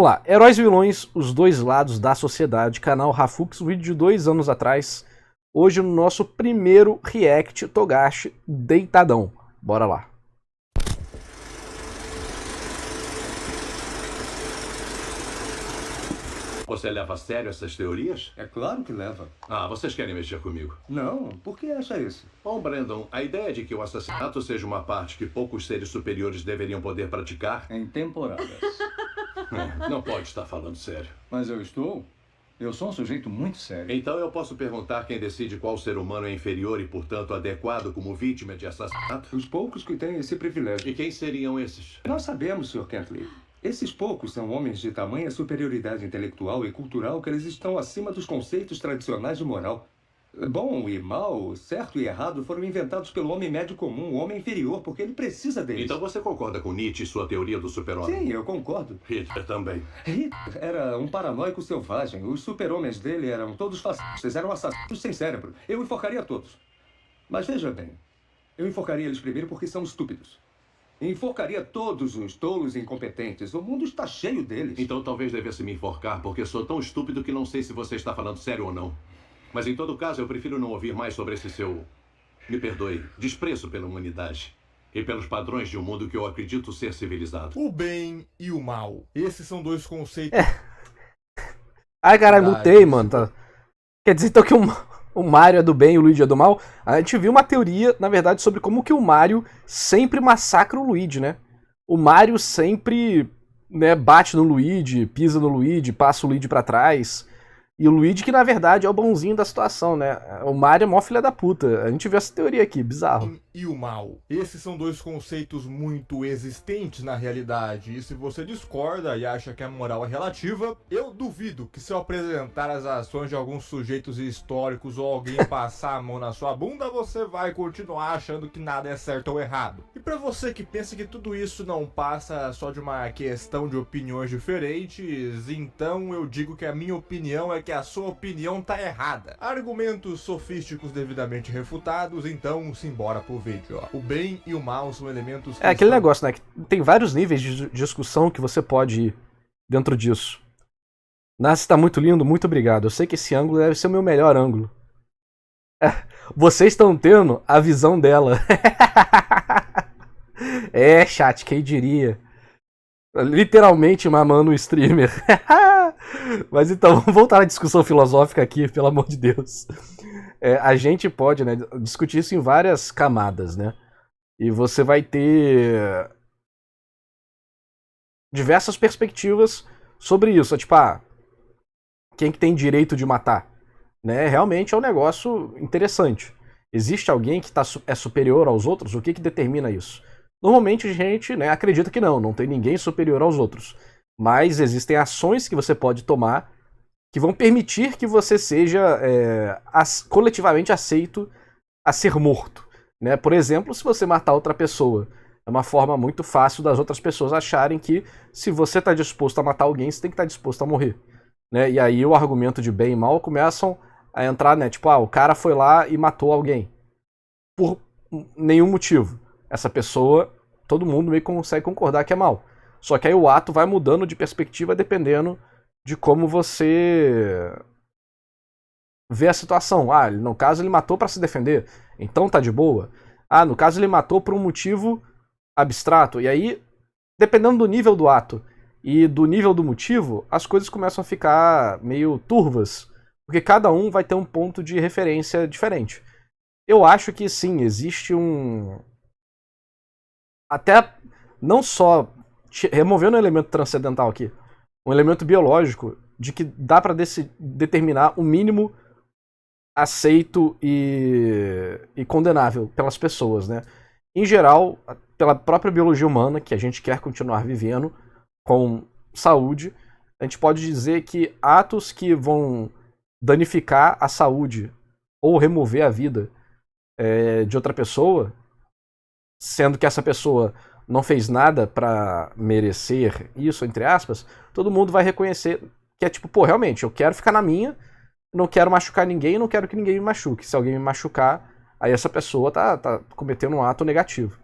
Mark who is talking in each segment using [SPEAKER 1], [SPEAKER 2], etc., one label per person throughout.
[SPEAKER 1] Vamos lá, Heróis e Vilões, os dois lados da sociedade, canal Rafux, vídeo de 2 anos atrás. Hoje no nosso primeiro react Togashi deitadão. Bora lá.
[SPEAKER 2] Você leva a sério essas teorias?
[SPEAKER 3] É claro que leva.
[SPEAKER 2] Ah, vocês querem mexer comigo?
[SPEAKER 3] Não, por que acha isso?
[SPEAKER 2] Bom, Brandon, a ideia de que o assassinato seja uma parte que poucos seres superiores deveriam poder praticar...
[SPEAKER 3] Em temporadas.
[SPEAKER 2] Não pode estar falando sério.
[SPEAKER 3] Mas eu estou. Eu sou um sujeito muito sério.
[SPEAKER 2] Então eu posso perguntar quem decide qual ser humano é inferior e, portanto, adequado como vítima de assassinato?
[SPEAKER 3] Os poucos que têm esse privilégio.
[SPEAKER 2] E quem seriam esses?
[SPEAKER 3] Nós sabemos, Sr. Kentley. Esses poucos são homens de tamanha superioridade intelectual e cultural que eles estão acima dos conceitos tradicionais de moral. Bom e mal, certo e errado foram inventados pelo homem médio comum, o homem inferior, porque ele precisa deles.
[SPEAKER 2] Então você concorda com Nietzsche e sua teoria do super-homem?
[SPEAKER 3] Sim, eu concordo.
[SPEAKER 2] Hitler também.
[SPEAKER 3] Hitler era um paranoico selvagem. Os super-homens dele eram todos fascistas, eram assassinos sem cérebro. Eu enforcaria todos. Mas veja bem, eu enforcaria eles primeiro porque são estúpidos. Enforcaria todos os tolos e incompetentes. O mundo está cheio deles.
[SPEAKER 2] Então talvez devesse me enforcar, porque sou tão estúpido que não sei se você está falando sério ou não. Mas em todo caso, eu prefiro não ouvir mais sobre esse seu... me perdoe, desprezo pela humanidade. E pelos padrões de um mundo que eu acredito ser civilizado.
[SPEAKER 4] O bem e o mal. Esses são dois conceitos.
[SPEAKER 1] Ai, caralho, mutei, mano. Tá. Quer dizer então que o Mario é do bem e o Luigi é do mal? A gente viu uma teoria, na verdade, sobre como que o Mario sempre massacra o Luigi, né? O Mario sempre, né, bate no Luigi, pisa no Luigi, passa o Luigi pra trás. E o Luigi que, na verdade, é o bonzinho da situação, né? O Mario é mó filha da puta. A gente viu essa teoria aqui, bizarro.
[SPEAKER 4] E o mal. Esses são dois conceitos muito existentes na realidade. E se você discorda e acha que a moral é relativa, eu duvido que se eu apresentar as ações de alguns sujeitos históricos ou alguém passar a mão na sua bunda, você vai continuar achando que nada é certo ou errado. E pra você que pensa que tudo isso não passa só de uma questão de opiniões diferentes, então eu digo que a minha opinião é que a sua opinião tá errada. Argumentos sofísticos devidamente refutados, então simbora pro vídeo, ó. O bem e o mal são elementos que
[SPEAKER 1] É aquele negócio, né? Que tem vários níveis de discussão que você pode ir dentro disso. Nasce, tá muito lindo, muito obrigado. Eu sei que esse ângulo deve ser o meu melhor ângulo. Vocês estão tendo a visão dela. É, chat, quem diria? Literalmente mamando o streamer. Mas então, vamos voltar à discussão filosófica aqui, pelo amor de Deus. A gente pode, né, discutir isso em várias camadas, né? E você vai ter diversas perspectivas sobre isso. Tipo, quem que tem direito de matar? Né? Realmente é um negócio interessante. Existe alguém que é superior aos outros? O que determina isso? Normalmente a gente, né, acredita que não tem ninguém superior aos outros. Mas existem ações que você pode tomar que vão permitir que você seja coletivamente aceito a ser morto. Né? Por exemplo, se você matar outra pessoa, é uma forma muito fácil das outras pessoas acharem que se você está disposto a matar alguém, você tem que estar disposto a morrer. Né? E aí o argumento de bem e mal começam a entrar, né? Tipo, o cara foi lá e matou alguém. Por nenhum motivo. Essa pessoa, todo mundo meio que consegue concordar que é mal. Só que aí o ato vai mudando de perspectiva dependendo de como você vê a situação. No caso ele matou para se defender, então tá de boa. No caso ele matou por um motivo abstrato. E aí, dependendo do nível do ato e do nível do motivo, as coisas começam a ficar meio turvas. Porque cada um vai ter um ponto de referência diferente. Eu acho que sim, existe até não só removendo um elemento transcendental aqui, um elemento biológico de que dá para determinar o mínimo aceito e condenável pelas pessoas, né? Em geral, pela própria biologia humana, que a gente quer continuar vivendo com saúde, a gente pode dizer que atos que vão danificar a saúde ou remover a vida de outra pessoa, sendo que essa pessoa não fez nada pra merecer isso, entre aspas, todo mundo vai reconhecer que é tipo, realmente, eu quero ficar na minha, não quero machucar ninguém, não quero que ninguém me machuque. Se alguém me machucar, aí essa pessoa tá cometendo um ato negativo.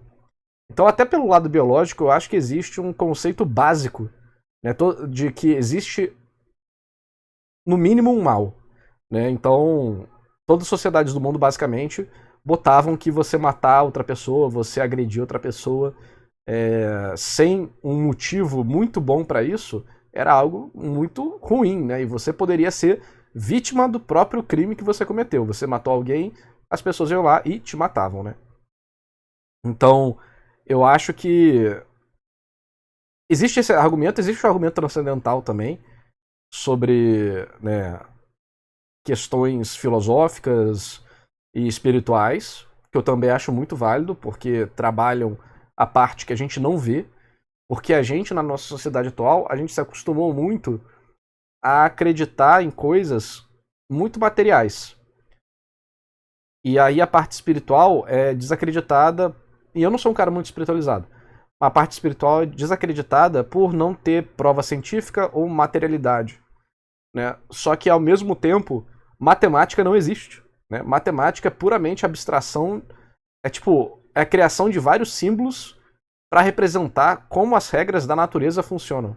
[SPEAKER 1] Então, até pelo lado biológico, eu acho que existe um conceito básico né, de que existe no mínimo um mal, né? Então, todas as sociedades do mundo basicamente botavam que você matar outra pessoa, você agredir outra pessoa, sem um motivo muito bom para isso, era algo muito ruim, né? E você poderia ser vítima do próprio crime que você cometeu. Você matou alguém, as pessoas iam lá e te matavam, né? Então, eu acho que existe esse argumento, existe o argumento transcendental também sobre, né, questões filosóficas e espirituais, que eu também acho muito válido, porque trabalham a parte que a gente não vê, porque a gente, na nossa sociedade atual, a gente se acostumou muito a acreditar em coisas muito materiais. E aí a parte espiritual é desacreditada, e eu não sou um cara muito espiritualizado, a parte espiritual é desacreditada por não ter prova científica ou materialidade, né? Só que, ao mesmo tempo, matemática não existe, né? Matemática é puramente abstração, é a criação de vários símbolos para representar como as regras da natureza funcionam,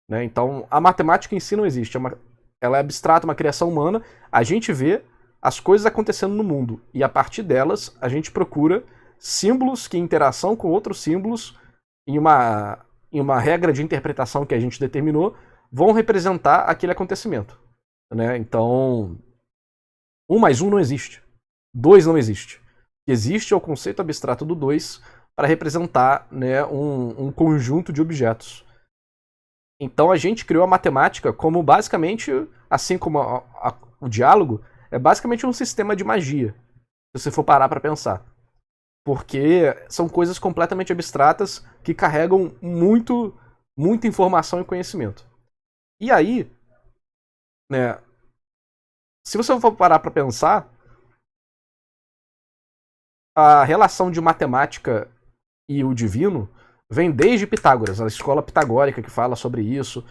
[SPEAKER 1] né? Então, a matemática em si não existe, ela é abstrata, uma criação humana, a gente vê as coisas acontecendo no mundo, e a partir delas a gente procura símbolos que, em interação com outros símbolos, em uma regra de interpretação que a gente determinou, vão representar aquele acontecimento, né? Então, 1 mais 1 não existe. 2 não existe. Existe é o conceito abstrato do 2 para representar, né, um conjunto de objetos. Então a gente criou a matemática como basicamente, assim como o diálogo, é basicamente um sistema de magia, se você for parar para pensar. Porque são coisas completamente abstratas que carregam muita informação e conhecimento. E aí, né, se você for parar para pensar, a relação de matemática e o divino vem desde Pitágoras, a escola pitagórica que fala sobre isso.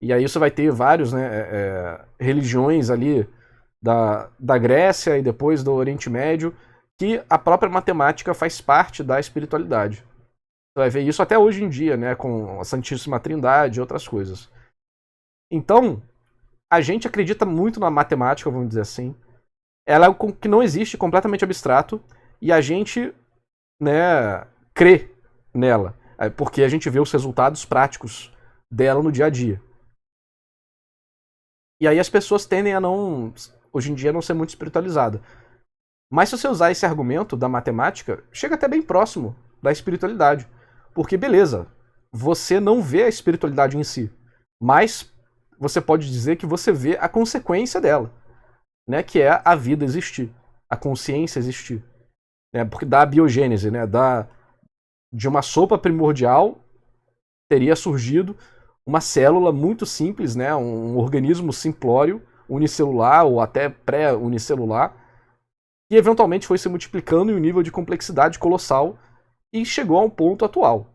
[SPEAKER 1] E aí você vai ter vários, né, religiões ali da Grécia e depois do Oriente Médio, que a própria matemática faz parte da espiritualidade. Você vai ver isso até hoje em dia, né, com a Santíssima Trindade e outras coisas. Então, a gente acredita muito na matemática, vamos dizer assim. Ela é algo que não existe, completamente abstrato, e a gente, né, crê nela, porque a gente vê os resultados práticos dela no dia a dia. E aí as pessoas tendem a não, hoje em dia, não ser muito espiritualizadas. Mas se você usar esse argumento da matemática, chega até bem próximo da espiritualidade. Porque, beleza, você não vê a espiritualidade em si, mas você pode dizer que você vê a consequência dela, né, que é a vida existir, a consciência existir. Né, porque da biogênese, né, de uma sopa primordial, teria surgido uma célula muito simples, né, um organismo simplório, unicelular ou até pré-unicelular, e eventualmente foi se multiplicando em um nível de complexidade colossal e chegou a um ponto atual.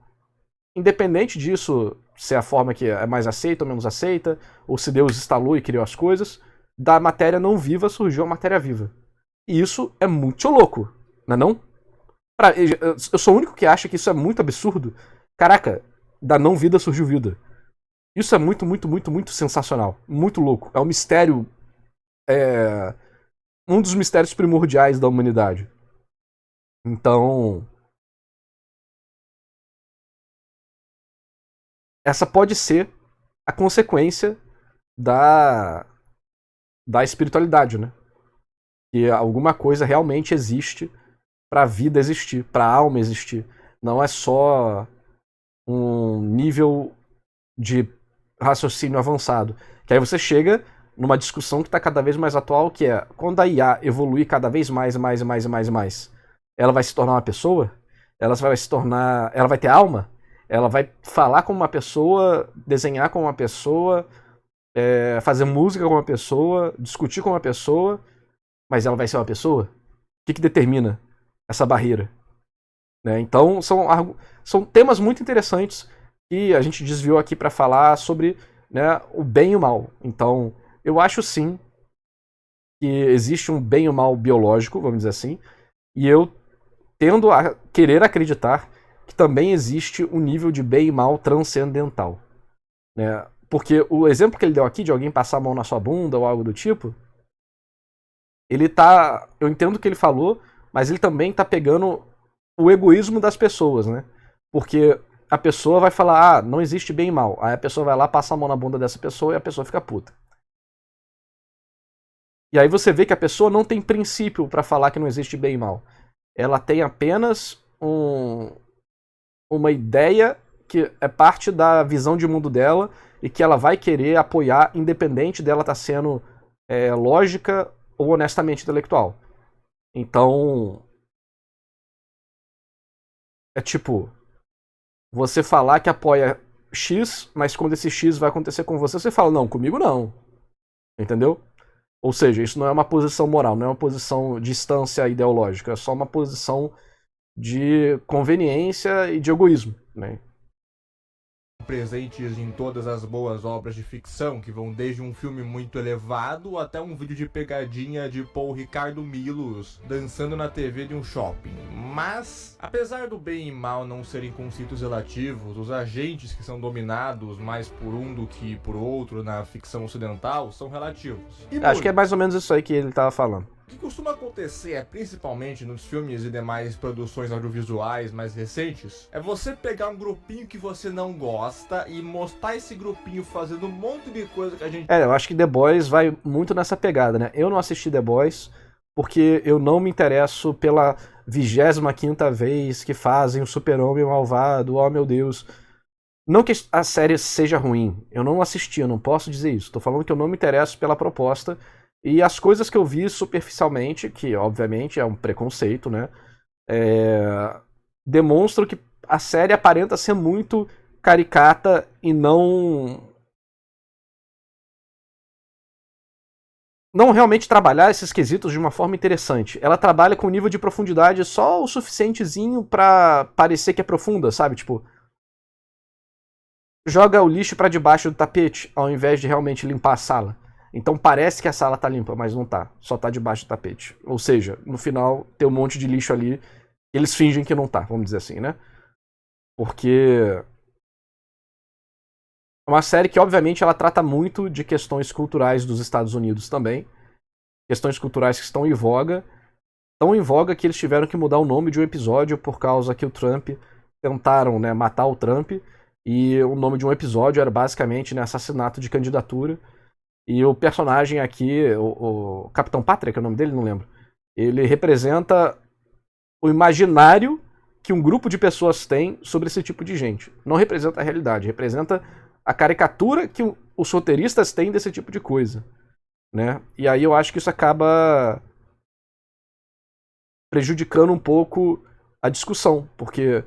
[SPEAKER 1] Independente disso, se é a forma que é mais aceita ou menos aceita, ou se Deus instalou e criou as coisas, da matéria não viva surgiu a matéria viva. E isso é muito louco, não é não? Eu sou o único que acha que isso é muito absurdo. Caraca, da não vida surgiu vida. Isso é muito sensacional. Muito louco. É um mistério... um dos mistérios primordiais da humanidade. Então, essa pode ser a consequência da espiritualidade, né? Que alguma coisa realmente existe para a vida existir, para a alma existir. Não é só um nível de raciocínio avançado. Que aí você chega numa discussão que está cada vez mais atual, que é quando a IA evoluir cada vez mais, ela vai se tornar uma pessoa? Ela vai ter alma? Ela vai falar como uma pessoa, desenhar como uma pessoa, fazer música como uma pessoa, discutir com uma pessoa, mas ela vai ser uma pessoa? O que determina essa barreira? Né? Então são temas muito interessantes que a gente desviou aqui para falar sobre, né, o bem e o mal. Então, eu acho sim que existe um bem e um mal biológico, vamos dizer assim, e eu tendo a querer acreditar que também existe um nível de bem e mal transcendental. né? Porque o exemplo que ele deu aqui de alguém passar a mão na sua bunda ou algo do tipo, ele tá... Eu entendo o que ele falou, mas ele também tá pegando o egoísmo das pessoas, né? Porque a pessoa vai falar, não existe bem e mal. Aí a pessoa vai lá, passa a mão na bunda dessa pessoa e a pessoa fica puta. E aí você vê que a pessoa não tem princípio pra falar que não existe bem e mal. Ela tem apenas uma ideia que é parte da visão de mundo dela e que ela vai querer apoiar, independente dela estar sendo lógica ou honestamente intelectual. Então, é tipo, você falar que apoia X, mas quando esse X vai acontecer com você, você fala, não, comigo não. Entendeu? Ou seja, isso não é uma posição moral, não é uma posição de instância ideológica, é só uma posição de conveniência e de egoísmo, né?
[SPEAKER 4] Presentes em todas as boas obras de ficção, que vão desde um filme muito elevado até um vídeo de pegadinha de Paul Ricardo Milos dançando na TV de um shopping. Mas, apesar do bem e mal não serem conceitos relativos, os agentes que são dominados mais por um do que por outro na ficção ocidental são relativos.
[SPEAKER 1] Acho que é mais ou menos isso aí que ele tava falando.
[SPEAKER 4] O que costuma acontecer, principalmente nos filmes e demais produções audiovisuais mais recentes, é você pegar um grupinho que você não gosta e mostrar esse grupinho fazendo um monte de coisa que a gente...
[SPEAKER 1] Eu acho que The Boys vai muito nessa pegada, né? Eu não assisti The Boys porque eu não me interesso pela 25ª vez que fazem o super-homem malvado, oh meu Deus. Não que a série seja ruim, eu não assisti, eu não posso dizer isso. Tô falando que eu não me interesso pela proposta. E as coisas que eu vi superficialmente, que obviamente é um preconceito, né? Demonstram que a série aparenta ser muito caricata e não realmente trabalhar esses quesitos de uma forma interessante. Ela trabalha com nível de profundidade só o suficientezinho pra parecer que é profunda, sabe? Tipo, joga o lixo pra debaixo do tapete ao invés de realmente limpar a sala. Então parece que a sala tá limpa, mas não tá. Só tá debaixo do tapete. Ou seja, no final tem um monte de lixo ali. Eles fingem que não tá, vamos dizer assim, né? Porque é uma série que, obviamente, ela trata muito de questões culturais dos Estados Unidos também. Questões culturais que estão em voga. Tão em voga que eles tiveram que mudar o nome de um episódio por causa que o Trump... Tentaram, né, matar o Trump. E o nome de um episódio era basicamente, né, assassinato de candidatura. E o personagem aqui, o Capitão Pátria, que é o nome dele, não lembro. Ele representa o imaginário que um grupo de pessoas tem sobre esse tipo de gente. Não representa a realidade, representa a caricatura que os roteiristas têm desse tipo de coisa, né? E aí eu acho que isso acaba prejudicando um pouco a discussão, porque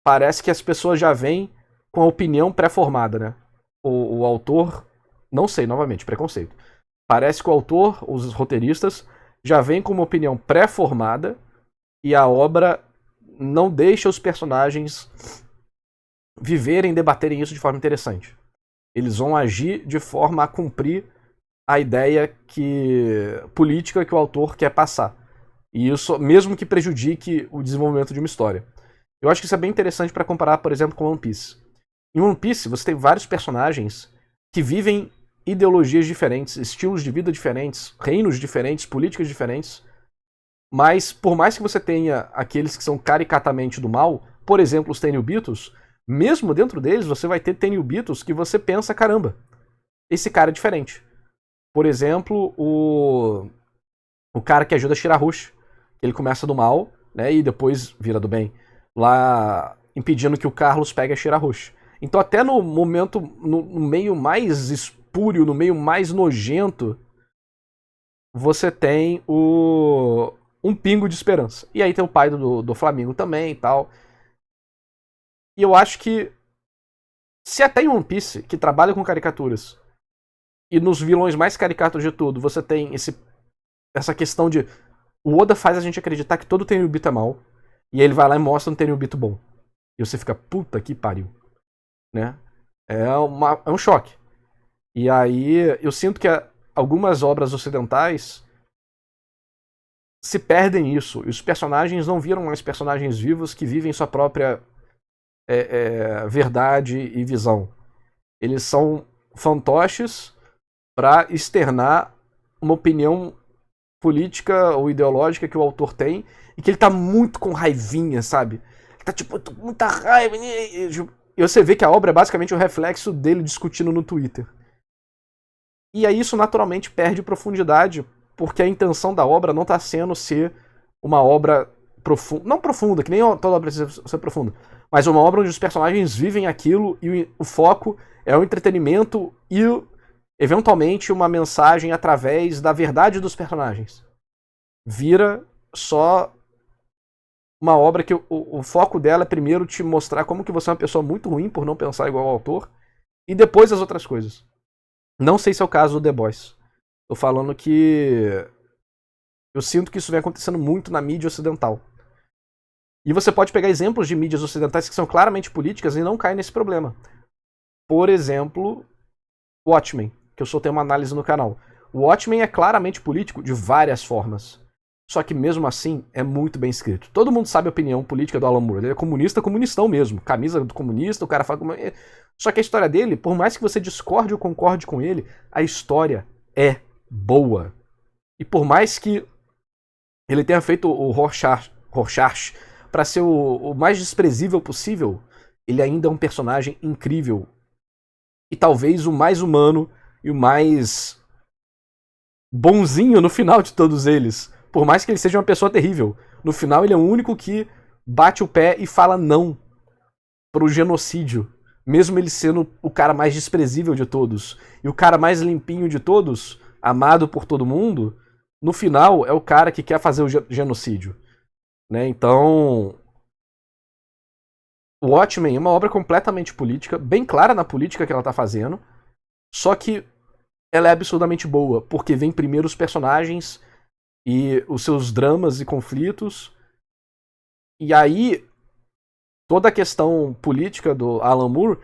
[SPEAKER 1] parece que as pessoas já vêm com a opinião pré-formada, né? O autor... Não sei, novamente, preconceito. Parece que o autor, os roteiristas, já vem com uma opinião pré-formada e a obra não deixa os personagens viverem, debaterem isso de forma interessante. Eles vão agir de forma a cumprir a ideia política que o autor quer passar. E isso, mesmo que prejudique o desenvolvimento de uma história. Eu acho que isso é bem interessante para comparar, por exemplo, com One Piece. Em One Piece, você tem vários personagens que vivem ideologias diferentes, estilos de vida diferentes, reinos diferentes, políticas diferentes. Mas, por mais que você tenha aqueles que são caricatamente do mal, por exemplo, os Tenryubitos, mesmo dentro deles você vai ter Tenryubitos que você pensa, caramba, esse cara é diferente. Por exemplo, o cara que ajuda Shirahoshi. Ele começa do mal, né, e depois vira do bem. Lá, impedindo que o Carlos pegue a Shirahoshi. Então até no momento, no meio mais espúrio, no meio mais nojento, você tem um pingo de esperança. E aí tem o pai do Flamengo também e tal. E eu acho que se até em One Piece, que trabalha com caricaturas, e nos vilões mais caricatos de tudo, você tem essa questão de o Oda faz a gente acreditar que todo Tenryubito é mal, e aí ele vai lá e mostra um Tenryubito bom. E você fica, puta que pariu. Né? É um choque. E aí eu sinto que algumas obras ocidentais se perdem isso. E os personagens não viram mais personagens vivos que vivem sua própria verdade e visão. Eles são fantoches para externar uma opinião política ou ideológica que o autor tem e que ele tá muito com raivinha, sabe? Ele tá tipo, tô com muita raiva. E você vê que a obra é basicamente o reflexo dele discutindo no Twitter. E aí isso naturalmente perde profundidade, porque a intenção da obra não tá sendo ser uma obra profunda, não profunda, que nem toda obra precisa ser profunda, mas uma obra onde os personagens vivem aquilo e o foco é o entretenimento e, eventualmente, uma mensagem através da verdade dos personagens. Vira só uma obra que o foco dela é primeiro te mostrar como que você é uma pessoa muito ruim por não pensar igual ao autor, e depois as outras coisas. Não sei se é o caso do The Boys. Tô falando que eu sinto que isso vem acontecendo muito na mídia ocidental. E você pode pegar exemplos de mídias ocidentais que são claramente políticas e não caem nesse problema. Por exemplo, Watchmen, que eu só tenho uma análise no canal. O Watchmen é claramente político de várias formas. Só que mesmo assim é muito bem escrito. Todo mundo sabe a opinião política do Alan Moore. Ele é comunista, comunistão mesmo. Camisa do comunista, o cara fala como... Só que a história dele, por mais que você discorde ou concorde com ele, a história é boa. E por mais que ele tenha feito o Rorschach para ser o mais desprezível possível, ele ainda é um personagem incrível. E talvez o mais humano e o mais bonzinho no final de todos eles. Por mais que ele seja uma pessoa terrível. No final ele é o único que bate o pé e fala não pro genocídio. Mesmo ele sendo o cara mais desprezível de todos. E o cara mais limpinho de todos, amado por todo mundo, no final é o cara que quer fazer o genocídio. Né? Então, o Watchmen é uma obra completamente política, bem clara na política que ela tá fazendo, só que ela é absurdamente boa, porque vem primeiro os personagens e os seus dramas e conflitos, e aí toda a questão política do Alan Moore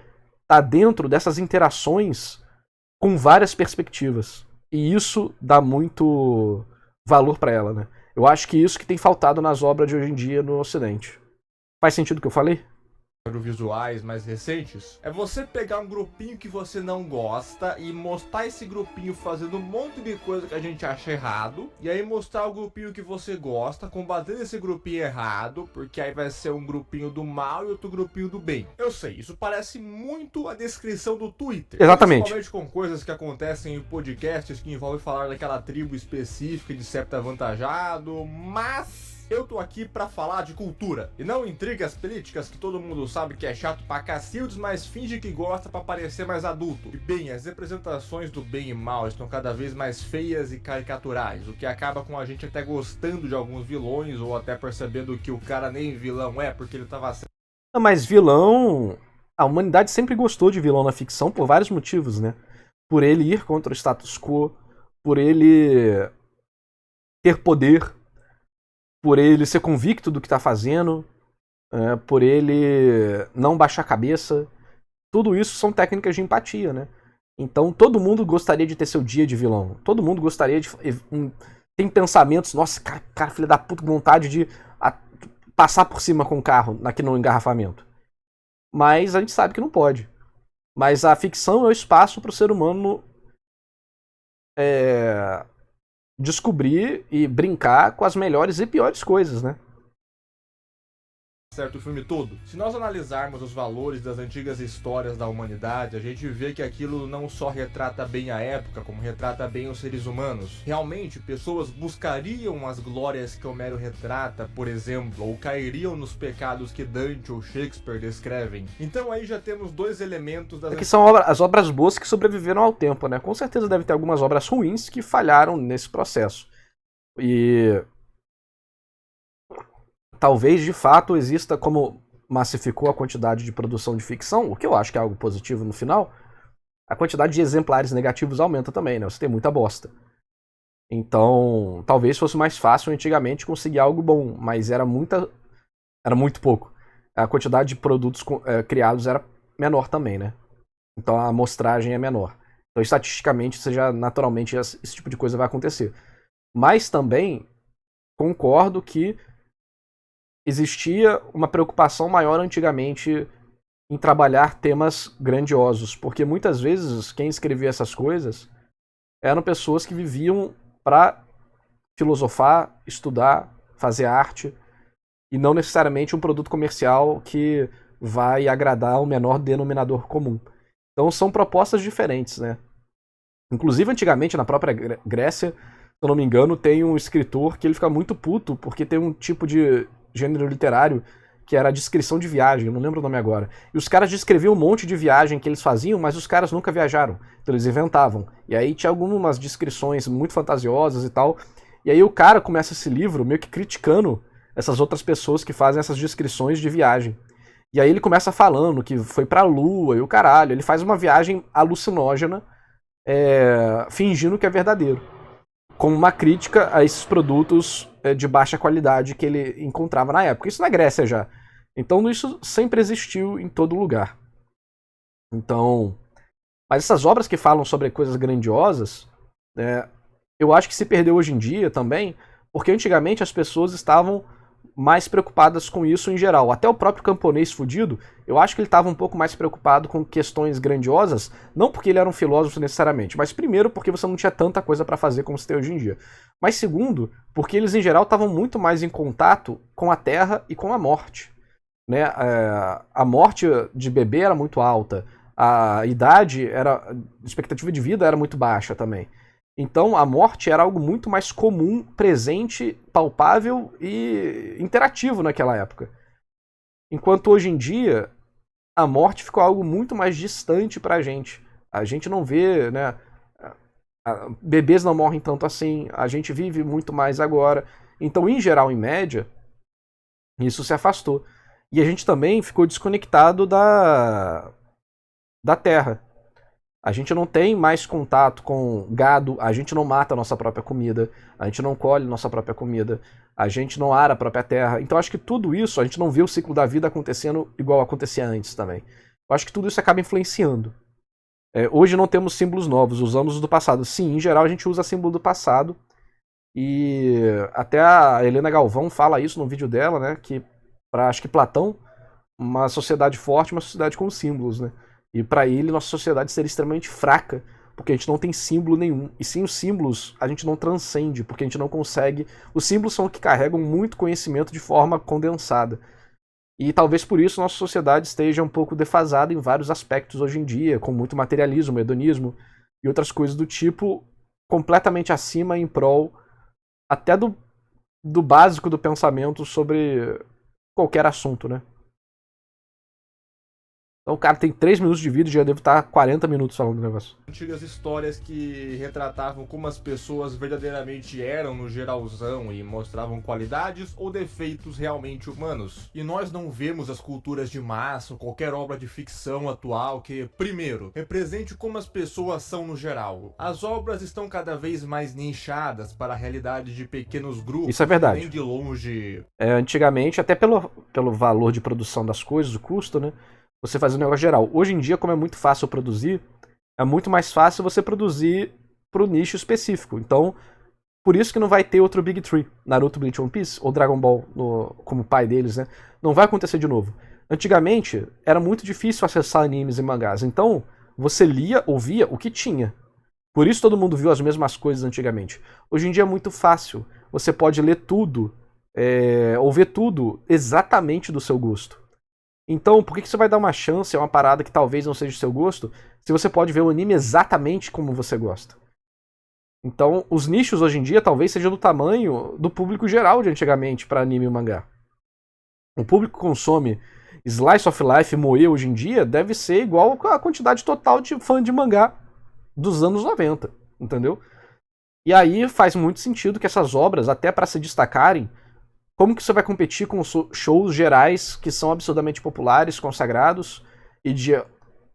[SPEAKER 1] tá dentro dessas interações com várias perspectivas, e isso dá muito valor pra ela, né? Eu acho que isso que tem faltado nas obras de hoje em dia no Ocidente. Faz sentido o que eu falei?
[SPEAKER 4] Visuais mais recentes, é você pegar um grupinho que você não gosta e mostrar esse grupinho fazendo um monte de coisa que a gente acha errado, e aí mostrar o grupinho que você gosta, combatendo esse grupinho errado, porque aí vai ser um grupinho do mal e outro grupinho do bem. Eu sei, isso parece muito a descrição do Twitter.
[SPEAKER 1] Exatamente.
[SPEAKER 4] Principalmente com coisas que acontecem em podcasts que envolvem falar daquela tribo específica de certo avantajado, mas eu tô aqui pra falar de cultura, e não intrigas políticas que todo mundo sabe que é chato pra cacildes, mas finge que gosta pra parecer mais adulto. E bem, as representações do bem e mal estão cada vez mais feias e caricaturais, o que acaba com a gente até gostando de alguns vilões, ou até percebendo que o cara nem vilão é, porque ele tava sendo...
[SPEAKER 1] Mas vilão... A humanidade sempre gostou de vilão na ficção por vários motivos, né? Por ele ir contra o status quo, por ele ter poder, por ele ser convicto do que tá fazendo, por ele não baixar a cabeça. Tudo isso são técnicas de empatia, né? Então todo mundo gostaria de ter seu dia de vilão. Todo mundo gostaria de... Tem pensamentos, nossa, cara filho da puta, com vontade de passar por cima com o carro aqui no engarrafamento. Mas a gente sabe que não pode. Mas a ficção é o espaço para o ser humano descobrir e brincar com as melhores e piores coisas, né?
[SPEAKER 4] certo o filme todo. Se nós analisarmos os valores das antigas histórias da humanidade, a gente vê que aquilo não só retrata bem a época, como retrata bem os seres humanos. Realmente, pessoas buscariam as glórias que Homero retrata, por exemplo, ou cairiam nos pecados que Dante ou Shakespeare descrevem. Então aí já temos dois elementos das...
[SPEAKER 1] que são as obras boas que sobreviveram ao tempo, né? Com certeza deve ter algumas obras ruins que falharam nesse processo. E... talvez, de fato, exista, como massificou a quantidade de produção de ficção, o que eu acho que é algo positivo no final, a quantidade de exemplares negativos aumenta também, né? Você tem muita bosta. Então, talvez fosse mais fácil antigamente conseguir algo bom, mas era muito pouco. A quantidade de produtos criados era menor também, né? Então a amostragem é menor. Então, estatisticamente, naturalmente, esse tipo de coisa vai acontecer. Mas também concordo que existia uma preocupação maior antigamente em trabalhar temas grandiosos, porque muitas vezes quem escrevia essas coisas eram pessoas que viviam para filosofar, estudar, fazer arte, e não necessariamente um produto comercial que vai agradar o menor denominador comum. Então são propostas diferentes, né? Inclusive, antigamente, na própria Grécia, se eu não me engano, tem um escritor que ele fica muito puto porque tem um tipo de gênero literário que era a descrição de viagem, eu não lembro o nome agora. E os caras descreviam um monte de viagem que eles faziam, mas os caras nunca viajaram. Então eles inventavam. E aí tinha algumas descrições muito fantasiosas e tal. E aí o cara começa esse livro meio que criticando essas outras pessoas que fazem essas descrições de viagem. E aí ele começa falando que foi pra Lua e o caralho. Ele faz uma viagem alucinógena, fingindo que é verdadeiro. Como uma crítica a esses produtos de baixa qualidade que ele encontrava na época. Isso na Grécia já. Então isso sempre existiu em todo lugar. Então, mas essas obras que falam sobre coisas grandiosas, eu acho que se perdeu hoje em dia também, porque antigamente as pessoas estavam mais preocupadas com isso em geral. Até o próprio camponês fudido, eu acho que ele estava um pouco mais preocupado com questões grandiosas, não porque ele era um filósofo necessariamente, mas primeiro porque você não tinha tanta coisa para fazer como se tem hoje em dia. Mas segundo, porque eles em geral estavam muito mais em contato com a terra e com a morte. Né? A morte de bebê era muito alta, a expectativa de vida era muito baixa também. Então a morte era algo muito mais comum, presente, palpável e interativo naquela época. Enquanto hoje em dia, a morte ficou algo muito mais distante pra gente. A gente não vê, né? Bebês não morrem tanto assim, a gente vive muito mais agora. Então, em geral, em média, isso se afastou. E a gente também ficou desconectado da terra. A gente não tem mais contato com gado, a gente não mata a nossa própria comida, a gente não colhe nossa própria comida, a gente não ara a própria terra. Então acho que tudo isso, a gente não vê o ciclo da vida acontecendo igual acontecia antes também. Eu acho que tudo isso acaba influenciando. Hoje não temos símbolos novos, usamos os do passado. Sim, em geral a gente usa símbolo do passado. E até a Helena Galvão fala isso no vídeo dela, né? Que acho que Platão, uma sociedade forte, uma sociedade com símbolos, né? E para ele, nossa sociedade seria extremamente fraca, porque a gente não tem símbolo nenhum. E sem os símbolos, a gente não transcende, porque a gente não consegue... Os símbolos são os que carregam muito conhecimento de forma condensada. E talvez por isso nossa sociedade esteja um pouco defasada em vários aspectos hoje em dia, com muito materialismo, hedonismo e outras coisas do tipo, completamente acima em prol até do básico do pensamento sobre qualquer assunto, né? Então o cara tem 3 minutos de vídeo e já deve estar 40 minutos falando do negócio.
[SPEAKER 4] Antigas histórias que retratavam como as pessoas verdadeiramente eram no geralzão e mostravam qualidades ou defeitos realmente humanos. E nós não vemos as culturas de massa ou qualquer obra de ficção atual que, primeiro, represente como as pessoas são no geral. As obras estão cada vez mais nichadas para a realidade de pequenos grupos.
[SPEAKER 1] Isso é verdade.
[SPEAKER 4] Nem de longe.
[SPEAKER 1] Antigamente, até pelo valor de produção das coisas, o custo, né? Você faz um negócio geral. Hoje em dia, como é muito fácil produzir, é muito mais fácil você produzir para o nicho específico. Então, por isso que não vai ter outro Big Three, Naruto, Bleach, One Piece, ou Dragon Ball como pai deles, né? Não vai acontecer de novo. Antigamente, era muito difícil acessar animes e mangás. Então, você lia ou via o que tinha. Por isso todo mundo viu as mesmas coisas antigamente. Hoje em dia é muito fácil. Você pode ler tudo, ou ver tudo exatamente do seu gosto. Então, por que você vai dar uma chance a uma parada que talvez não seja do seu gosto, se você pode ver o anime exatamente como você gosta? Então, os nichos hoje em dia talvez sejam do tamanho do público geral de antigamente para anime e mangá. O público que consome Slice of Life e Moe hoje em dia deve ser igual a quantidade total de fã de mangá dos anos 90, entendeu? E aí faz muito sentido que essas obras, até para se destacarem, como que você vai competir com shows gerais que são absurdamente populares, consagrados e de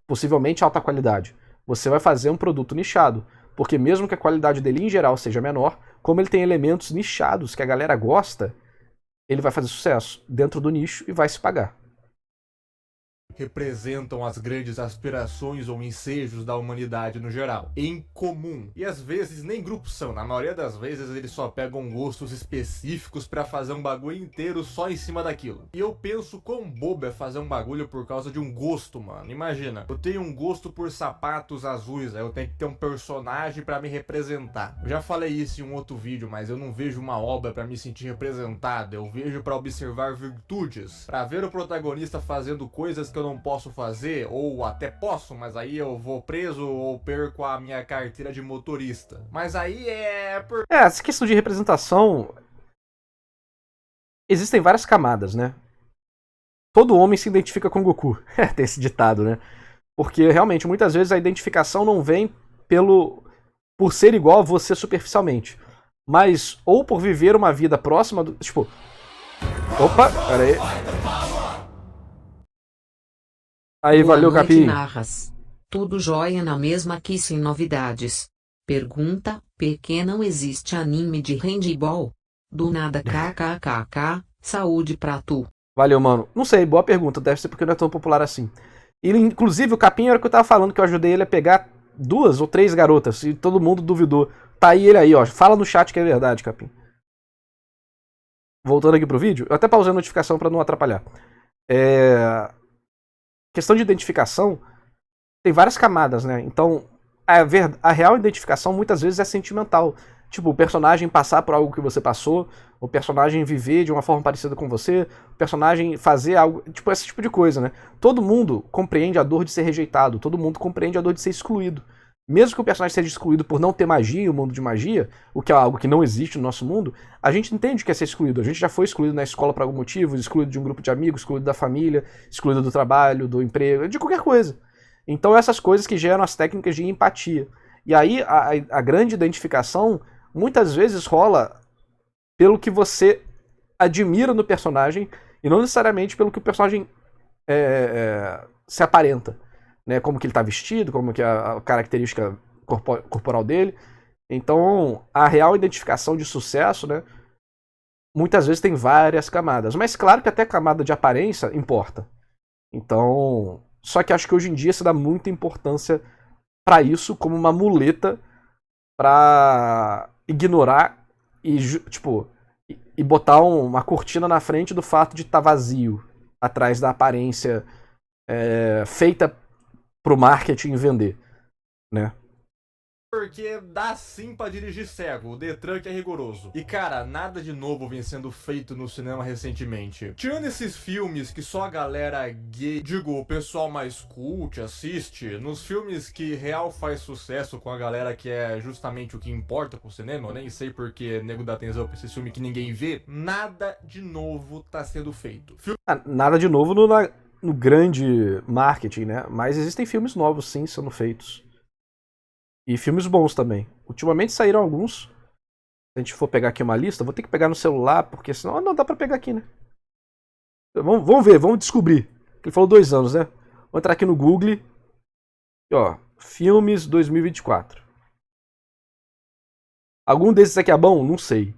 [SPEAKER 1] possivelmente alta qualidade? Você vai fazer um produto nichado, porque mesmo que a qualidade dele em geral seja menor, como ele tem elementos nichados que a galera gosta, ele vai fazer sucesso dentro do nicho e vai se pagar.
[SPEAKER 4] representam as grandes aspirações ou ensejos da humanidade no geral, em comum. E às vezes nem grupos são, na maioria das vezes eles só pegam gostos específicos pra fazer um bagulho inteiro só em cima daquilo. E eu penso quão bobo é fazer um bagulho por causa de um gosto, mano. Imagina, eu tenho um gosto por sapatos azuis, aí eu tenho que ter um personagem pra me representar. Eu já falei isso em um outro vídeo, mas eu não vejo uma obra pra me sentir representado, eu vejo pra observar virtudes, pra ver o protagonista fazendo coisas que eu não posso fazer, ou até posso, mas aí eu vou preso ou perco a minha carteira de motorista. Mas aí
[SPEAKER 1] Essa questão de representação, existem várias camadas, né? Todo homem se identifica com Goku. Tem esse ditado, né? Porque realmente, muitas vezes a identificação não vem por ser igual a você superficialmente, mas ou por viver uma vida próxima do... Tipo... Opa, pera aí. Aí,
[SPEAKER 5] Boa
[SPEAKER 1] valeu,
[SPEAKER 5] noite,
[SPEAKER 1] Capim.
[SPEAKER 5] Narras. Tudo jóia na mesma aqui sem novidades. Pergunta, P que não existe anime de handball? Do nada kkkk, saúde pra tu.
[SPEAKER 1] Valeu, mano. Não sei, boa pergunta. Deve ser porque não é tão popular assim. E, inclusive, o Capim era o que eu tava falando, que eu ajudei ele a pegar 2 ou 3 garotas, e todo mundo duvidou. Tá aí ele aí, ó. Fala no chat que é verdade, Capim. Voltando aqui pro vídeo, eu até pausei a notificação pra não atrapalhar. Questão de identificação tem várias camadas, né? Então, a real identificação muitas vezes é sentimental. Tipo, o personagem passar por algo que você passou, o personagem viver de uma forma parecida com você, o personagem fazer algo, tipo, esse tipo de coisa, né? Todo mundo compreende a dor de ser rejeitado, todo mundo compreende a dor de ser excluído. Mesmo que o personagem seja excluído por não ter magia, o mundo de magia, o que é algo que não existe no nosso mundo, a gente entende o que é ser excluído. A gente já foi excluído na escola por algum motivo, excluído de um grupo de amigos, excluído da família, excluído do trabalho, do emprego, de qualquer coisa. Então essas coisas que geram as técnicas de empatia. E aí a grande identificação muitas vezes rola pelo que você admira no personagem e não necessariamente pelo que o personagem se aparenta. Né, como que ele está vestido, como que é a característica corporal dele. Então, a real identificação de sucesso, né, muitas vezes tem várias camadas. Mas claro que até a camada de aparência importa. Então, só que acho que hoje em dia se dá muita importância para isso como uma muleta para ignorar e, tipo, e botar uma cortina na frente do fato de estar vazio atrás da aparência feita pro marketing vender, né?
[SPEAKER 4] Porque dá sim pra dirigir cego, o Detran que é rigoroso. E cara, nada de novo vem sendo feito no cinema recentemente. Tirando esses filmes que só a galera gay, digo, o pessoal mais cult assiste, nos filmes que real faz sucesso com a galera que é justamente o que importa pro cinema, eu nem sei porque nego dá atenção pra esse filme que ninguém vê, nada de novo tá sendo feito.
[SPEAKER 1] Nada de novo no grande marketing, né? Mas existem filmes novos, sim, sendo feitos. E filmes bons também. Ultimamente saíram alguns. Se a gente for pegar aqui uma lista, vou ter que pegar no celular, porque senão não dá pra pegar aqui, né? Vamos ver, vamos descobrir. Ele falou 2 anos, né? Vou entrar aqui no Google. E, ó, filmes 2024. Algum desses aqui é bom? Não sei.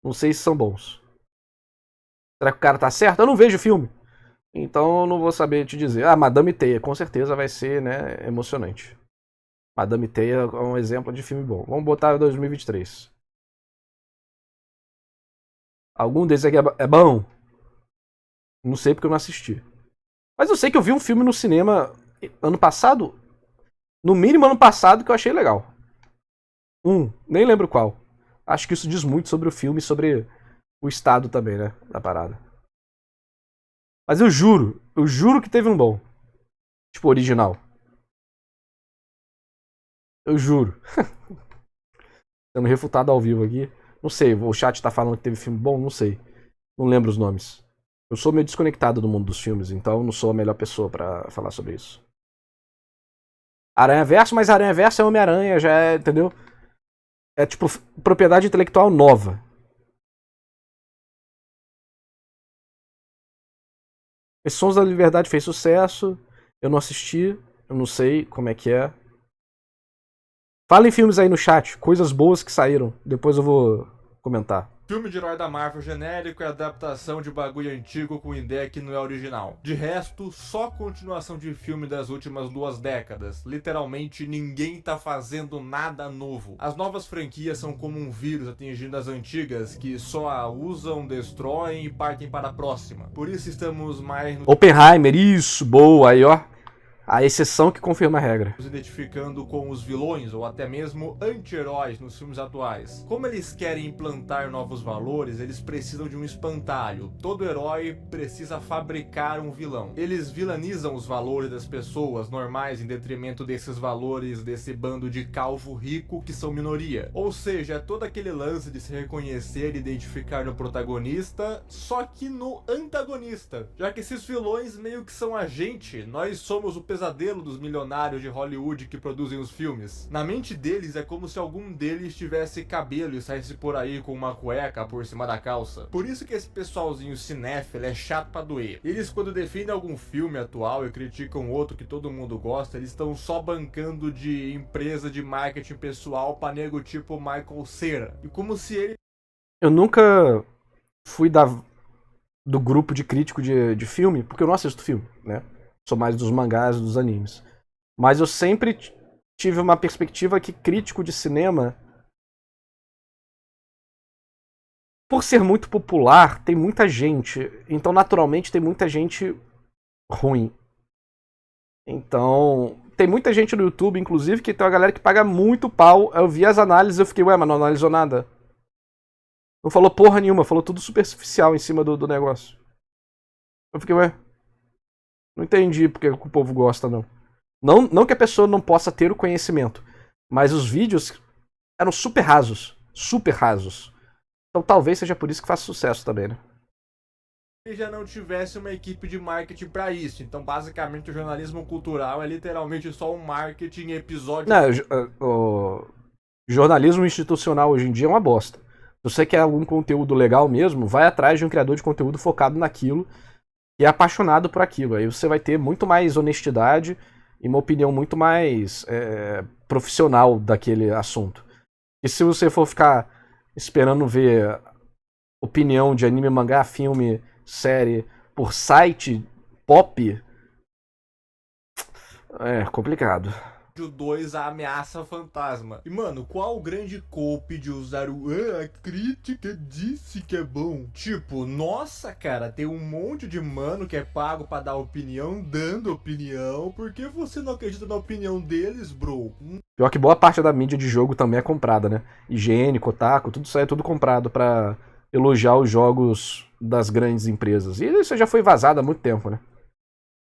[SPEAKER 1] Não sei se são bons. Será que o cara tá certo? Eu não vejo filme. Então eu não vou saber te dizer. Ah, Madame Teia, com certeza vai ser, né, emocionante. Madame Teia é um exemplo de filme bom. Vamos botar 2023. Algum desses aqui é bom? Não sei porque eu não assisti. Mas eu sei que eu vi um filme no cinema ano passado. No mínimo ano passado, que eu achei legal. Nem lembro qual. Acho que isso diz muito sobre o filme e sobre o estado também, né, da parada. Mas eu juro que teve um bom. Tipo, original. Eu juro. Sendo refutado ao vivo aqui. Não sei, o chat tá falando que teve filme bom? Não sei. Não lembro os nomes. Eu sou meio desconectado do mundo dos filmes, então não sou a melhor pessoa pra falar sobre isso. Aranha-Verso, mas Aranha-Verso é Homem-Aranha, já é, entendeu? É tipo propriedade intelectual nova. Esse Sons da Liberdade fez sucesso. Eu não assisti. Eu não sei como é que é. Falem filmes aí no chat. Coisas boas que saíram. Depois eu vou comentar.
[SPEAKER 4] Filme de herói da Marvel genérico é adaptação de bagulho antigo com ideia que não é original. De resto, só continuação de filme das últimas 2 décadas. Literalmente ninguém tá fazendo nada novo. As novas franquias são como um vírus atingindo as antigas, que só a usam, destroem e partem para a próxima. Por isso estamos mais
[SPEAKER 1] Oppenheimer, isso, boa, aí ó. A exceção que confirma a regra.
[SPEAKER 4] nos identificando com os vilões ou até mesmo anti-heróis nos filmes atuais. Como eles querem implantar novos valores, eles precisam de um espantalho. Todo herói precisa fabricar um vilão. Eles vilanizam os valores das pessoas normais em detrimento desses valores desse bando de calvo rico que são minoria. Ou seja, é todo aquele lance de se reconhecer e identificar no protagonista, só que no antagonista. Já que esses vilões meio que são a gente, nós somos o pesadelo dos milionários de Hollywood que produzem os filmes. Na mente deles é como se algum deles tivesse cabelo e saísse por aí com uma cueca por cima da calça. Por isso que esse pessoalzinho cinéfilo é chato pra doer. Eles, quando defendem algum filme atual e criticam outro que todo mundo gosta, eles estão só bancando de empresa de marketing pessoal pra nego tipo Michael Cera. E como se ele...
[SPEAKER 1] Eu nunca fui do grupo de crítico de filme, porque eu não assisto filme, né? Sou mais dos mangás, dos animes. Mas eu sempre tive uma perspectiva que crítico de cinema, por ser muito popular, tem muita gente. Então, naturalmente, tem muita gente ruim. Então, tem muita gente no YouTube, inclusive, que tem uma galera que paga muito pau. Eu vi as análises e eu fiquei, ué, mas não analisou nada. Não falou porra nenhuma, falou tudo superficial em cima do negócio. Eu fiquei, ué, não entendi porque o povo gosta, não. Não que a pessoa não possa ter o conhecimento, mas os vídeos eram super rasos. Super rasos. Então talvez seja por isso que faz sucesso também, né?
[SPEAKER 4] ele já não tivesse uma equipe de marketing pra isso. Então, basicamente, o jornalismo cultural é literalmente só um marketing episódio.
[SPEAKER 1] Não, o jornalismo institucional hoje em dia é uma bosta. Se você quer algum conteúdo legal mesmo, vai atrás de um criador de conteúdo focado naquilo e é apaixonado por aquilo. Aí você vai ter muito mais honestidade e uma opinião muito mais profissional daquele assunto. E se você for ficar esperando ver opinião de anime, mangá, filme, série por site pop, é complicado.
[SPEAKER 4] 2, a ameaça fantasma. E, mano, qual o grande golpe de usar o a crítica disse que é bom? Tipo, nossa, cara, tem um monte de mano que é pago pra dar opinião, dando opinião. Por que você não acredita na opinião deles, bro?
[SPEAKER 1] Pior que boa parte da mídia de jogo também é comprada, né? IGN, Kotaku, tudo isso aí é tudo comprado pra elogiar os jogos das grandes empresas. E isso já foi vazado há muito tempo, né?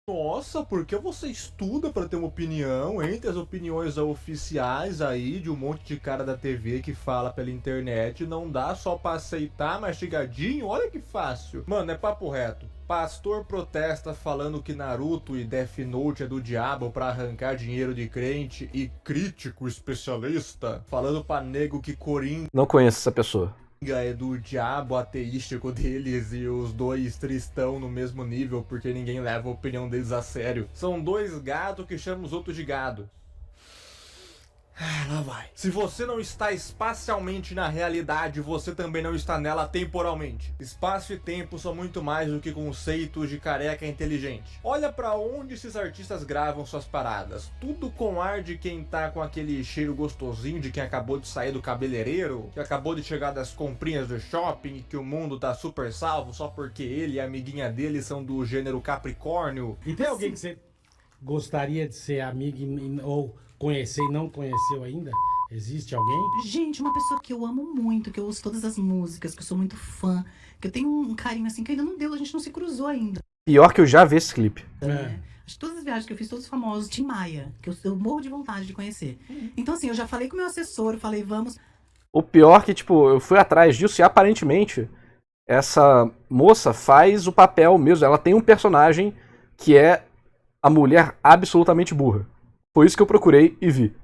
[SPEAKER 4] Nossa, por que você estuda pra ter uma opinião entre as opiniões oficiais aí de um monte de cara da TV que fala pela internet? Não dá só pra aceitar mastigadinho? Olha que fácil. Mano, é papo reto. Pastor protesta falando que Naruto e Death Note é do diabo pra arrancar dinheiro de crente e crítico especialista falando pra nego que Coringa
[SPEAKER 1] Não conheço essa pessoa.
[SPEAKER 4] é do diabo ateístico deles e os dois tristão no mesmo nível porque ninguém leva a opinião deles a sério. São dois gatos que chamam os outros de gado. Lá vai. Se você não está espacialmente na realidade, você também não está nela temporalmente. Espaço e tempo são muito mais do que conceitos de careca inteligente. Olha pra onde esses artistas gravam suas paradas. Tudo com ar de quem tá com aquele cheiro gostosinho de quem acabou de sair do cabeleireiro, que acabou de chegar das comprinhas do shopping e que o mundo tá super salvo só porque ele e a amiguinha dele são do gênero Capricórnio.
[SPEAKER 6] E tem alguém que você gostaria de ser amigo ou conhecer e não conheceu ainda? Existe alguém?
[SPEAKER 7] Gente, uma pessoa que eu amo muito, que eu ouço todas as músicas, que eu sou muito fã, que eu tenho um carinho assim, que ainda não deu, a gente não se cruzou ainda.
[SPEAKER 1] Pior que eu já vi esse clipe.
[SPEAKER 7] Né? Acho que todas as viagens que eu fiz, todos os famosos, Tim Maia, que eu morro de vontade de conhecer. Então, assim, eu já falei com o meu assessor, falei, vamos.
[SPEAKER 1] O pior que, tipo, eu fui atrás disso e aparentemente essa moça faz o papel mesmo. Ela tem um personagem que é a mulher absolutamente burra. Foi isso que eu procurei e vi.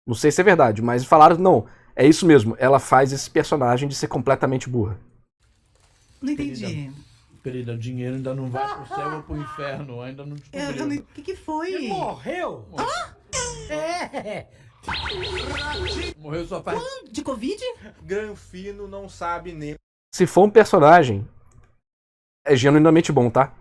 [SPEAKER 1] Não sei se é verdade, mas falaram, não, é isso mesmo. Ela faz esse personagem de ser completamente burra.
[SPEAKER 7] Não entendi.
[SPEAKER 8] Querida, o dinheiro ainda não vai pro céu ou pro inferno, ainda não descobriu.
[SPEAKER 7] O que foi?
[SPEAKER 6] Ele morreu? É!
[SPEAKER 8] Morreu sua pai.
[SPEAKER 7] De Covid?
[SPEAKER 4] Granfino não sabe nem
[SPEAKER 1] Se for um personagem, é genuinamente bom, tá?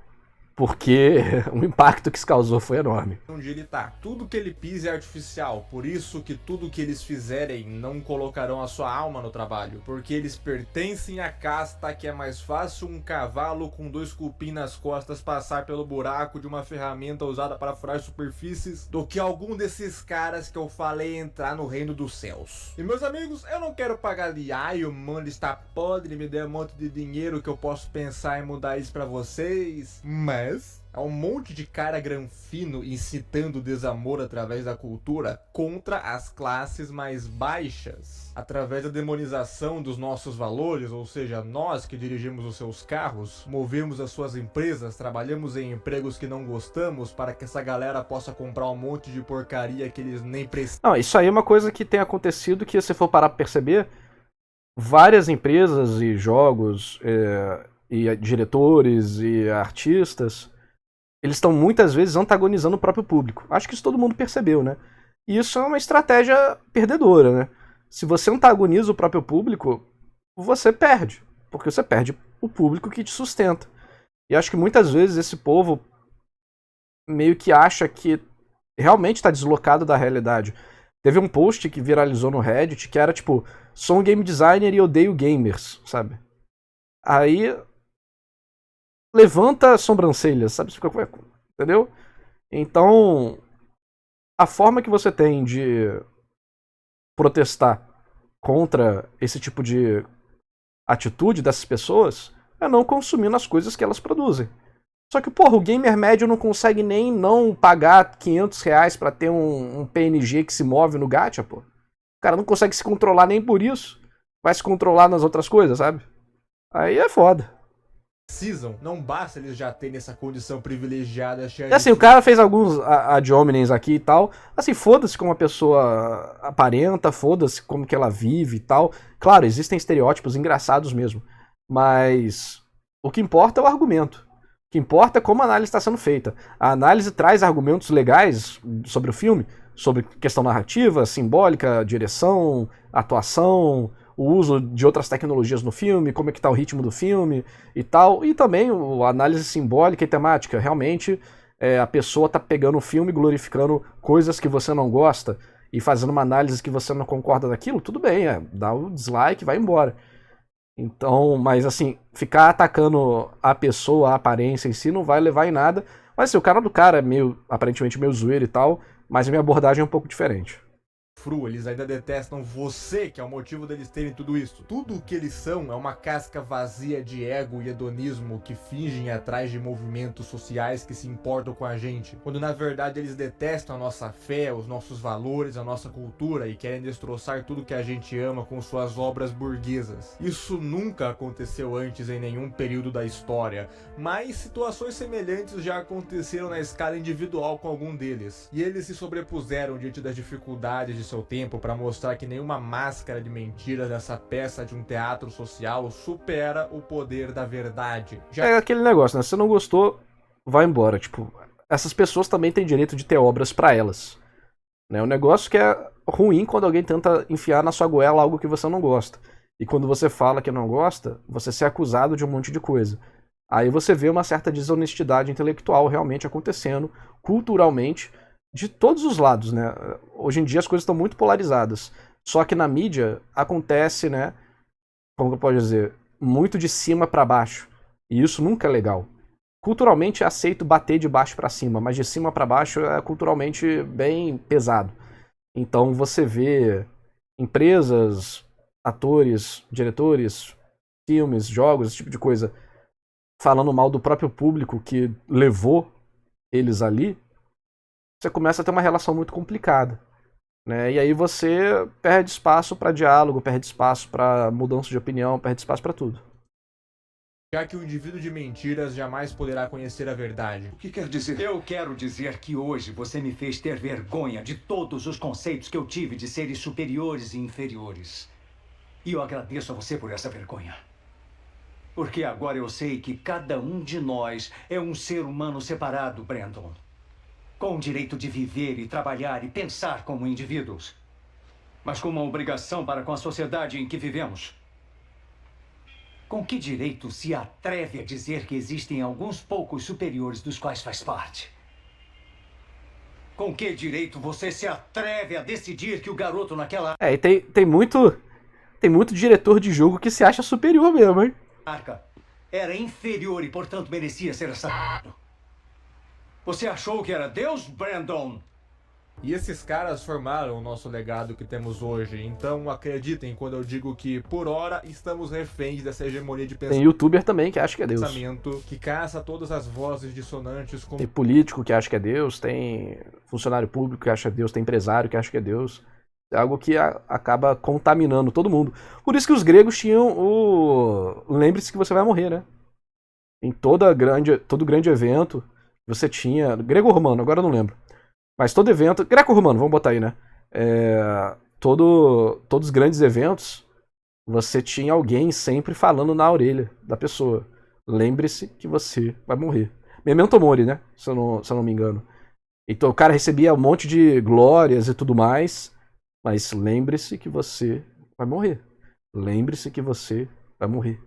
[SPEAKER 1] Porque o impacto que isso causou foi enorme.
[SPEAKER 4] Onde ele tá. Tudo que ele pisa é artificial, por isso que tudo que eles fizerem não colocarão a sua alma no trabalho, porque eles pertencem à casta que é mais fácil um cavalo com 2 cupim nas costas passar pelo buraco de uma ferramenta usada para furar superfícies do que algum desses caras que eu falei entrar no reino dos céus. E meus amigos, eu não quero pagar ali, ai, o mundo está podre, me dê um monte de dinheiro que eu posso pensar em mudar isso pra vocês, mas há um monte de cara granfino incitando o desamor através da cultura contra as classes mais baixas, através da demonização dos nossos valores, ou seja, nós que dirigimos os seus carros, movemos as suas empresas, trabalhamos em empregos que não gostamos para que essa galera possa comprar um monte de porcaria que eles nem precisam.
[SPEAKER 1] Não, isso aí é uma coisa que tem acontecido que, se for parar pra perceber, várias empresas e jogos, e diretores e artistas, eles estão muitas vezes antagonizando o próprio público. Acho que isso todo mundo percebeu, né? E isso é uma estratégia perdedora, né? Se você antagoniza o próprio público, você perde. Porque você perde o público que te sustenta. E acho que muitas vezes esse povo meio que acha que realmente está deslocado da realidade. Teve um post que viralizou no Reddit que era tipo, sou um game designer e odeio gamers, sabe? Aí levanta as sobrancelhas, sabe? Entendeu? Então, a forma que você tem de protestar contra esse tipo de atitude dessas pessoas é não consumindo as coisas que elas produzem. Só que, porra, o gamer médio não consegue nem não pagar R$500 pra ter um PNG que se move no gacha, pô. O cara não consegue se controlar nem por isso. Vai se controlar nas outras coisas, sabe? Aí é foda.
[SPEAKER 4] Não basta eles já terem essa condição privilegiada.
[SPEAKER 1] É assim, o cara fez alguns ad hominems aqui e tal. Assim, foda-se como a pessoa aparenta, foda-se como que ela vive e tal. Claro, existem estereótipos engraçados mesmo. Mas o que importa é o argumento. O que importa é como a análise está sendo feita. A análise traz argumentos legais sobre o filme, sobre questão narrativa, simbólica, direção, atuação, o uso de outras tecnologias no filme, como é que tá o ritmo do filme e tal, e também a análise simbólica e temática. Realmente, a pessoa tá pegando o filme, glorificando coisas que você não gosta e fazendo uma análise que você não concorda daquilo, tudo bem, dá o dislike e vai embora. Então, mas assim, ficar atacando a pessoa, a aparência em si, não vai levar em nada. Mas assim, o cara do cara é aparentemente meio zoeiro e tal, mas a minha abordagem é um pouco diferente.
[SPEAKER 4] Eles ainda detestam você, que é o motivo deles terem tudo isso. Tudo o que eles são é uma casca vazia de ego e hedonismo que fingem atrás de movimentos sociais que se importam com a gente, quando na verdade eles detestam a nossa fé, os nossos valores, a nossa cultura e querem destroçar tudo que a gente ama com suas obras burguesas. Isso nunca aconteceu antes em nenhum período da história, mas situações semelhantes já aconteceram na escala individual com algum deles, e eles se sobrepuseram diante das dificuldades de seu tempo para mostrar que nenhuma máscara de mentiras dessa peça de um teatro social supera o poder da verdade.
[SPEAKER 1] É aquele negócio, né? Se você não gostou, vai embora. Tipo, essas pessoas também têm direito de ter obras para elas. Né? O negócio que é ruim quando alguém tenta enfiar na sua goela algo que você não gosta. E quando você fala que não gosta, você ser acusado de um monte de coisa. Aí você vê uma certa desonestidade intelectual realmente acontecendo, culturalmente, de todos os lados, né? Hoje em dia as coisas estão muito polarizadas. Só que na mídia acontece, né? Como eu posso dizer? Muito de cima para baixo. E isso nunca é legal. Culturalmente é aceito bater de baixo para cima, mas de cima para baixo é culturalmente bem pesado. Então você vê empresas, atores, diretores, filmes, jogos, esse tipo de coisa, falando mal do próprio público que levou eles ali. Você começa a ter uma relação muito complicada, né? E aí você perde espaço para diálogo, perde espaço para mudança de opinião, perde espaço para tudo.
[SPEAKER 4] Já que o indivíduo de mentiras jamais poderá conhecer a verdade.
[SPEAKER 3] O que quer dizer?
[SPEAKER 9] Eu quero dizer que hoje você me fez ter vergonha de todos os conceitos que eu tive de seres superiores e inferiores. E eu agradeço a você por essa vergonha. Porque agora eu sei que cada um de nós é um ser humano separado, Brandon. Com o direito de viver e trabalhar e pensar como indivíduos, mas com uma obrigação para com a sociedade em que vivemos. Com que direito se atreve a dizer que existem alguns poucos superiores dos quais faz parte? Com que direito você se atreve a decidir que o garoto naquela
[SPEAKER 1] E tem muito diretor de jogo que se acha superior mesmo, hein?
[SPEAKER 9] arca era inferior e, portanto, merecia ser assassinado? Você achou que era Deus, Brandon?
[SPEAKER 4] E esses caras formaram o nosso legado que temos hoje. Então acreditem quando eu digo que, por hora, estamos reféns dessa hegemonia de
[SPEAKER 1] Tem youtuber também que acha que é Deus.
[SPEAKER 4] pensamento que caça todas as vozes dissonantes como
[SPEAKER 1] Tem político que acha que é Deus, tem funcionário público que acha que é Deus, tem empresário que acha que é Deus. É algo que acaba contaminando todo mundo. Por isso que os gregos tinham o... Lembre-se que você vai morrer, né? Em todo grande evento, você tinha... Grego ou romano, agora eu não lembro. Mas todo evento... Greco-romano, vamos botar aí, né? Todos os grandes eventos, você tinha alguém sempre falando na orelha da pessoa. Lembre-se que você vai morrer. Memento mori, né? Se eu não me engano. Então o cara recebia um monte de glórias e tudo mais, mas lembre-se que você vai morrer. Lembre-se que você vai morrer.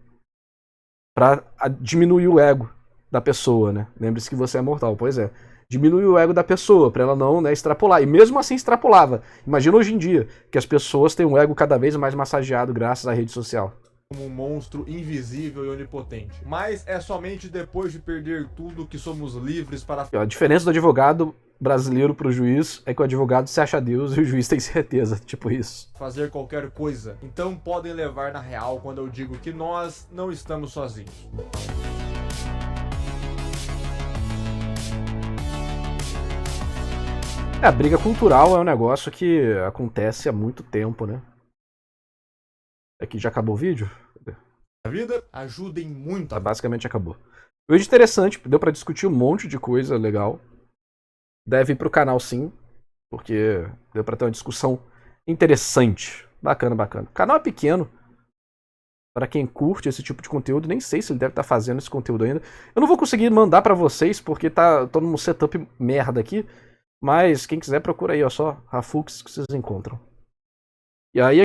[SPEAKER 1] Pra diminuir o ego da pessoa, né? Lembre-se que você é mortal. Pois é. Diminui o ego da pessoa, pra ela não, né, extrapolar. E mesmo assim extrapolava. Imagina hoje em dia, que as pessoas têm um ego cada vez mais massageado graças à rede social.
[SPEAKER 4] um monstro invisível e onipotente. Mas é somente depois de perder tudo que somos livres para...
[SPEAKER 1] A diferença do advogado brasileiro pro juiz é que o advogado se acha Deus e o juiz tem certeza, tipo isso.
[SPEAKER 4] fazer qualquer coisa. Então podem levar na real quando eu digo que nós não estamos sozinhos.
[SPEAKER 1] A briga cultural é um negócio que acontece há muito tempo, né? Aqui já acabou o vídeo?
[SPEAKER 4] A vida ajudem muito.
[SPEAKER 1] Basicamente acabou. O vídeo interessante, deu pra discutir um monte de coisa legal. Deve ir pro canal sim, porque deu pra ter uma discussão interessante. Bacana, bacana. O canal é pequeno. Pra quem curte esse tipo de conteúdo, nem sei se ele deve estar fazendo esse conteúdo ainda. Eu não vou conseguir mandar pra vocês, porque tô num setup merda aqui. Mas quem quiser procura aí, ó, só Rafux que vocês encontram. E aí